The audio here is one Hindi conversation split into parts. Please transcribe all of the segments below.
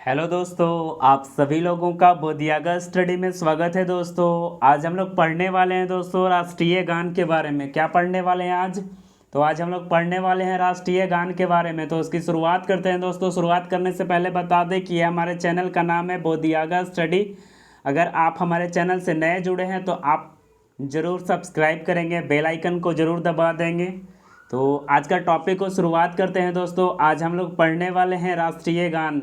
हेलो दोस्तों, आप सभी लोगों का बोधियागा स्टडी में स्वागत है। दोस्तों आज हम लोग पढ़ने वाले हैं दोस्तों राष्ट्रीय गान के बारे में। क्या पढ़ने वाले हैं आज? तो आज हम लोग पढ़ने वाले हैं राष्ट्रीय गान के बारे में। तो उसकी शुरुआत करते हैं दोस्तों। शुरुआत करने से पहले बता दें कि हमारे चैनल का नाम है बोधियागा स्टडी। अगर आप हमारे चैनल से नए जुड़े हैं तो आप ज़रूर सब्सक्राइब करेंगे, बेल आइकन को ज़रूर दबा देंगे। तो आज का टॉपिक को शुरुआत करते हैं दोस्तों। आज हम लोग पढ़ने वाले हैं राष्ट्रीय गान,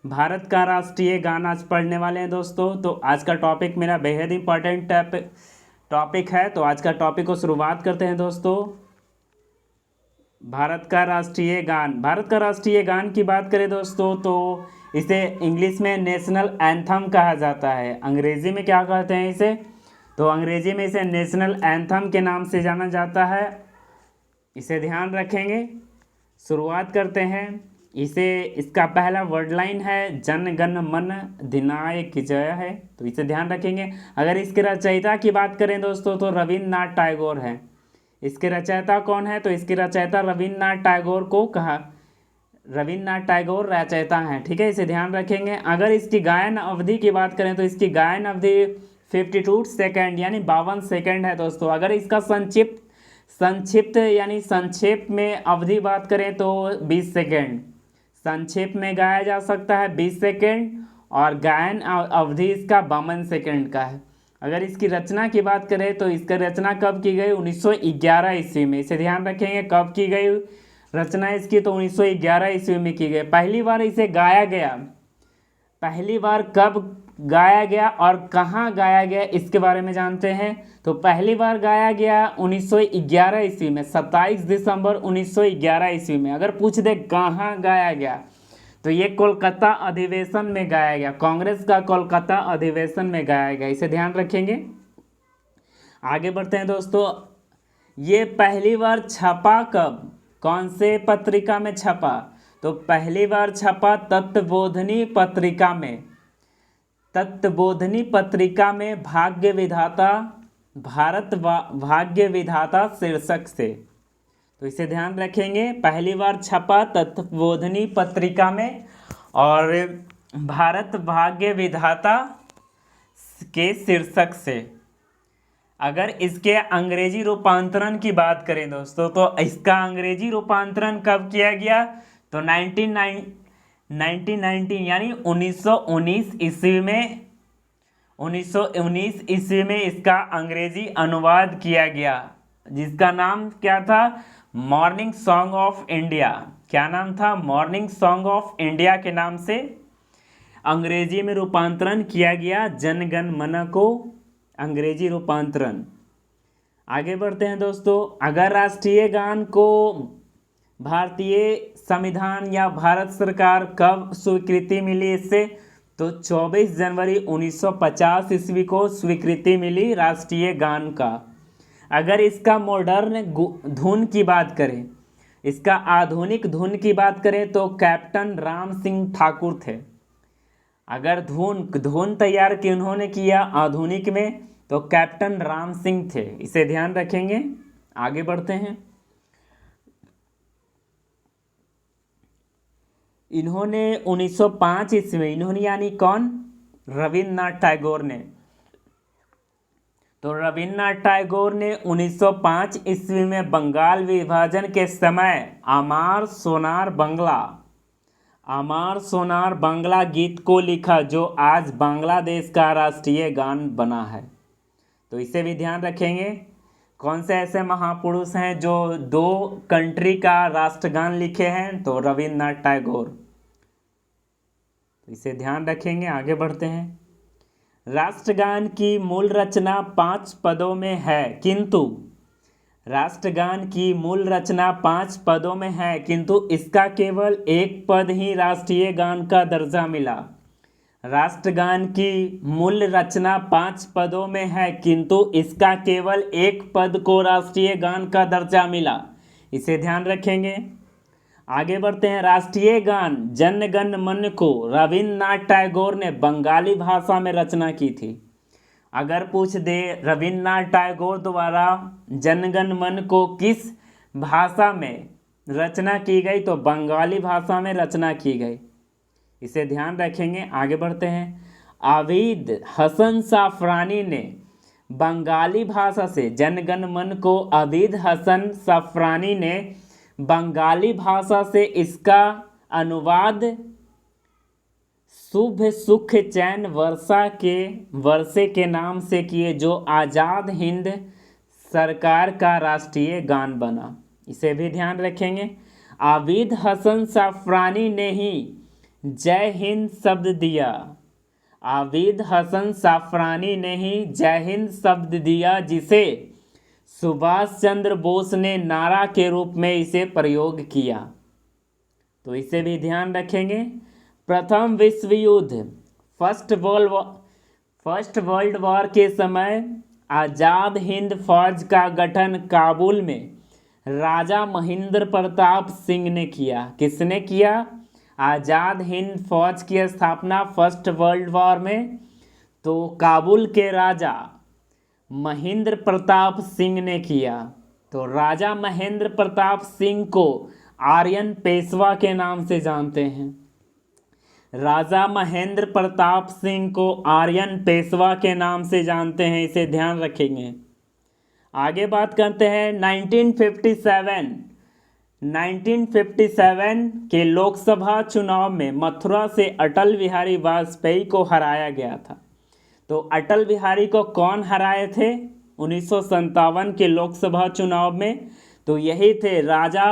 भारत का राष्ट्रीय गान आज पढ़ने वाले हैं दोस्तों। तो आज का टॉपिक मेरा बेहद इंपॉर्टेंट टॉपिक है। तो आज का टॉपिक को शुरुआत करते हैं दोस्तों। भारत का राष्ट्रीय गान, भारत का राष्ट्रीय गान की बात करें दोस्तों तो इसे इंग्लिश में नेशनल एंथम कहा जाता है। अंग्रेजी में क्या कहते हैं इसे? तो अंग्रेजी में इसे नेशनल एंथम के नाम से जाना जाता है। इसे ध्यान रखेंगे। शुरुआत करते हैं। इसका पहला वर्ड लाइन है जन गण मन अधिनायक जय है। तो इसे ध्यान रखेंगे। अगर इसके रचयिता की बात करें दोस्तों तो रविन्द्रनाथ टैगोर है। इसके रचयिता कौन है? तो इसके रचयिता रविन्द्रनाथ टैगोर को कहा, रविन्द्रनाथ टैगोर रचयिता हैं। ठीक है, इसे ध्यान रखेंगे। अगर इसकी गायन अवधि की बात करें तो इसकी गायन अवधि 52 सेकेंड यानी 52 सेकेंड है दोस्तों। अगर इसका संक्षिप्त यानी संक्षेप में अवधि बात करें तो 20 सेकेंड संक्षेप में गाया जा सकता है 20 सेकेंड, और गायन अवधि इसका 52 सेकेंड का है। अगर इसकी रचना की बात करें तो इसकी रचना कब की गई? 1911 ईस्वी में। इसे ध्यान रखेंगे, कब की गई रचना इसकी? तो 1911 ईस्वी में की गई। पहली बार इसे गाया गया, पहली बार कब गाया गया और कहाँ गाया गया इसके बारे में जानते हैं। तो पहली बार गाया गया 1911 ईस्वी में, 27 दिसंबर 1911 ईस्वी में। अगर पूछ दे कहाँ गाया गया तो ये कोलकाता अधिवेशन में गाया गया, कांग्रेस का कोलकाता अधिवेशन में गाया गया। इसे ध्यान रखेंगे। आगे बढ़ते हैं दोस्तों। ये पहली बार छपा कब, कौन से पत्रिका में छपा? तो पहली बार छपा तत्वबोधिनी पत्रिका में। तत्वबोधिनी पत्रिका में भाग्य विधाता, भाग्य विधाता शीर्षक से। तो इसे ध्यान रखेंगे। पहली बार छपा तत्वबोधिनी पत्रिका में और भारत भाग्य विधाता के शीर्षक से। अगर इसके अंग्रेजी रूपांतरण की बात करें दोस्तों तो इसका अंग्रेजी रूपांतरण कब किया गया? तो 1919 यानी 1919 ईस्वी में, 1919 ईस्वी में इसका अंग्रेजी अनुवाद किया गया, जिसका नाम क्या था? Morning song of India. क्या नाम था? मॉर्निंग सॉन्ग ऑफ इंडिया के नाम से अंग्रेजी में रूपांतरण किया गया। जन गण मन को अंग्रेजी रूपांतरण। आगे बढ़ते हैं दोस्तों। अगर राष्ट्रीय गान को भारतीय संविधान या भारत सरकार कब स्वीकृति मिली इससे? तो 24 जनवरी 1950 ईस्वी को स्वीकृति मिली राष्ट्रीय गान का। अगर इसका मॉडर्न धुन की बात करें, इसका आधुनिक धुन की बात करें तो कैप्टन राम सिंह ठाकुर थे। अगर धुन तैयार की उन्होंने किया आधुनिक में तो कैप्टन राम सिंह थे। इसे ध्यान रखेंगे। आगे बढ़ते हैं। इन्होंने 1905 ईस्वी में, इन्होंने यानी कौन? रविन्द्रनाथ टैगोर ने। तो रविन्द्रनाथ टैगोर ने 1905 ईस्वी में बंगाल विभाजन के समय आमार सोनार बांग्ला गीत को लिखा, जो आज बांग्लादेश का राष्ट्रीय गान बना है। तो इसे भी ध्यान रखेंगे। कौन से ऐसे महापुरुष हैं जो 2 कंट्री का राष्ट्रगान लिखे हैं? तो रविन्द्रनाथ टैगोर। तो इसे ध्यान रखेंगे। आगे बढ़ते हैं। राष्ट्रगान की मूल रचना 5 पदों में है, किंतु राष्ट्रगान की मूल रचना 5 पदों में है, किंतु इसका केवल 1 पद ही राष्ट्रीय गान का दर्जा मिला। राष्ट्रगान की मूल रचना 5 पदों में है, किंतु इसका केवल 1 पद को राष्ट्रीय गान का दर्जा मिला। इसे ध्यान रखेंगे। आगे बढ़ते हैं। राष्ट्रीय गान जन गण मन को रविन्द्रनाथ टैगोर ने बंगाली भाषा में रचना की थी। अगर पूछ दे रविन्द्रनाथ टैगोर द्वारा जन गण मन को किस भाषा में रचना की गई, तो बंगाली भाषा में रचना की गई। इसे ध्यान रखेंगे। आगे बढ़ते हैं। आबिद हसन साफरानी ने बंगाली भाषा से जनगण मन को आबिद हसन साफरानी ने बंगाली भाषा से इसका अनुवाद शुभ सुख चैन वर्षे के नाम से किए, जो आज़ाद हिंद सरकार का राष्ट्रीय गान बना। इसे भी ध्यान रखेंगे। आबिद हसन साफरानी ने ही जय हिंद शब्द दिया। आबिद हसन साफरानी ने ही जय हिंद शब्द दिया, जिसे सुभाष चंद्र बोस ने नारा के रूप में इसे प्रयोग किया। तो इसे भी ध्यान रखेंगे। प्रथम विश्व युद्ध फर्स्ट वर्ल्ड वॉर के समय आज़ाद हिंद फौज का गठन काबुल में राजा महेंद्र प्रताप सिंह ने किया। किसने किया? आज़ाद हिंद फौज की स्थापना फर्स्ट वर्ल्ड वॉर में तो काबुल के राजा महेंद्र प्रताप सिंह ने किया। तो राजा महेंद्र प्रताप सिंह को आर्यन पेशवा के नाम से जानते हैं। राजा महेंद्र प्रताप सिंह को आर्यन पेशवा के नाम से जानते हैं, इसे ध्यान रखेंगे। आगे बात करते हैं 1957 के लोकसभा चुनाव में मथुरा से अटल बिहारी वाजपेयी को हराया गया था। तो अटल बिहारी को कौन हराए थे 1957 के लोकसभा चुनाव में? तो यही थे राजा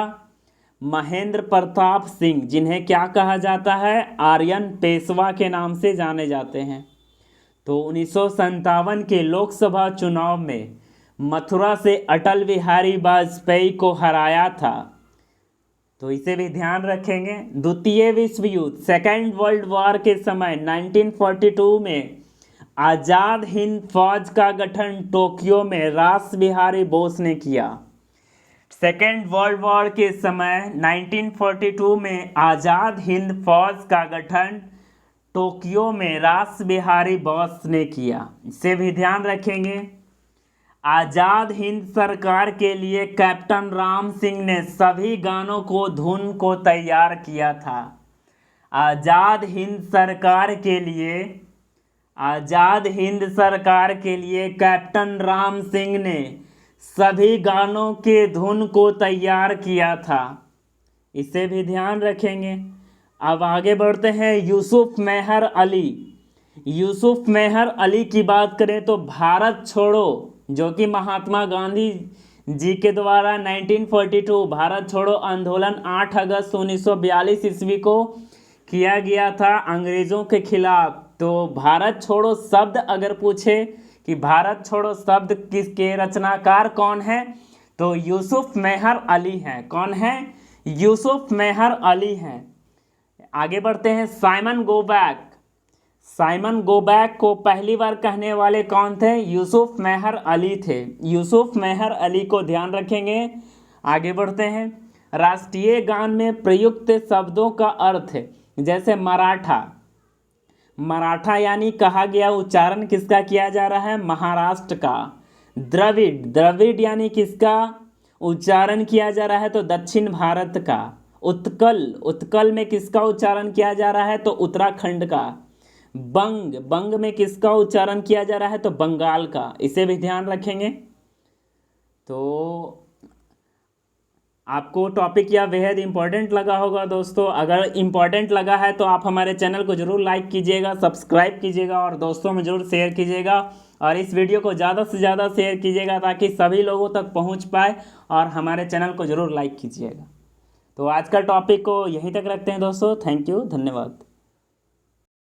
महेंद्र प्रताप सिंह, जिन्हें क्या कहा जाता है? आर्यन पेशवा के नाम से जाने जाते हैं। तो 1957 के लोकसभा चुनाव में मथुरा से अटल बिहारी वाजपेयी को हराया था। तो इसे भी ध्यान रखेंगे। द्वितीय विश्व युद्ध सेकेंड वर्ल्ड वॉर के समय 1942 में आज़ाद हिंद फौज का गठन टोक्यो में रास बिहारी बोस ने किया। सेकेंड वर्ल्ड वॉर के समय 1942 में आज़ाद हिंद फौज का गठन टोक्यो में रास बिहारी बोस ने किया। इसे भी ध्यान रखेंगे। आज़ाद हिंद सरकार के लिए कैप्टन राम सिंह ने सभी गानों को धुन को तैयार किया था। आज़ाद हिंद सरकार के लिए कैप्टन राम सिंह ने सभी गानों के धुन को तैयार किया था। इसे भी ध्यान रखेंगे। अब आगे बढ़ते हैं। यूसुफ मेहर अली की बात करें तो भारत छोड़ो, जो कि महात्मा गांधी जी के द्वारा 1942 भारत छोड़ो आंदोलन 8 अगस्त 1942 ईस्वी को किया गया था अंग्रेज़ों के खिलाफ। तो भारत छोड़ो शब्द अगर पूछे कि भारत छोड़ो शब्द किसके रचनाकार कौन है, तो यूसुफ मेहर अली हैं। कौन है? यूसुफ मेहर अली हैं। आगे बढ़ते हैं। साइमन गोबैक को पहली बार कहने वाले कौन थे? यूसुफ मेहर अली थे। यूसुफ मेहर अली को ध्यान रखेंगे। आगे बढ़ते हैं। राष्ट्रीय गान में प्रयुक्त शब्दों का अर्थ, जैसे मराठा यानी कहा गया उच्चारण किसका किया जा रहा है? महाराष्ट्र का। द्रविड़ यानी किसका उच्चारण किया जा रहा है? तो दक्षिण भारत का। उत्कल में किसका उच्चारण किया जा रहा है? तो उत्तराखंड का। बंग में किसका उच्चारण किया जा रहा है? तो बंगाल का। इसे भी ध्यान रखेंगे। तो आपको टॉपिक यह बेहद इंपॉर्टेंट लगा होगा दोस्तों। अगर इंपॉर्टेंट लगा है तो आप हमारे चैनल को ज़रूर लाइक कीजिएगा, सब्सक्राइब कीजिएगा और दोस्तों में ज़रूर शेयर कीजिएगा। और इस वीडियो को ज़्यादा से ज़्यादा शेयर कीजिएगा ताकि सभी लोगों तक पहुंच पाए, और हमारे चैनल को ज़रूर लाइक कीजिएगा। तो आज का टॉपिक को यहीं तक रखते हैं दोस्तों। थैंक यू, धन्यवाद।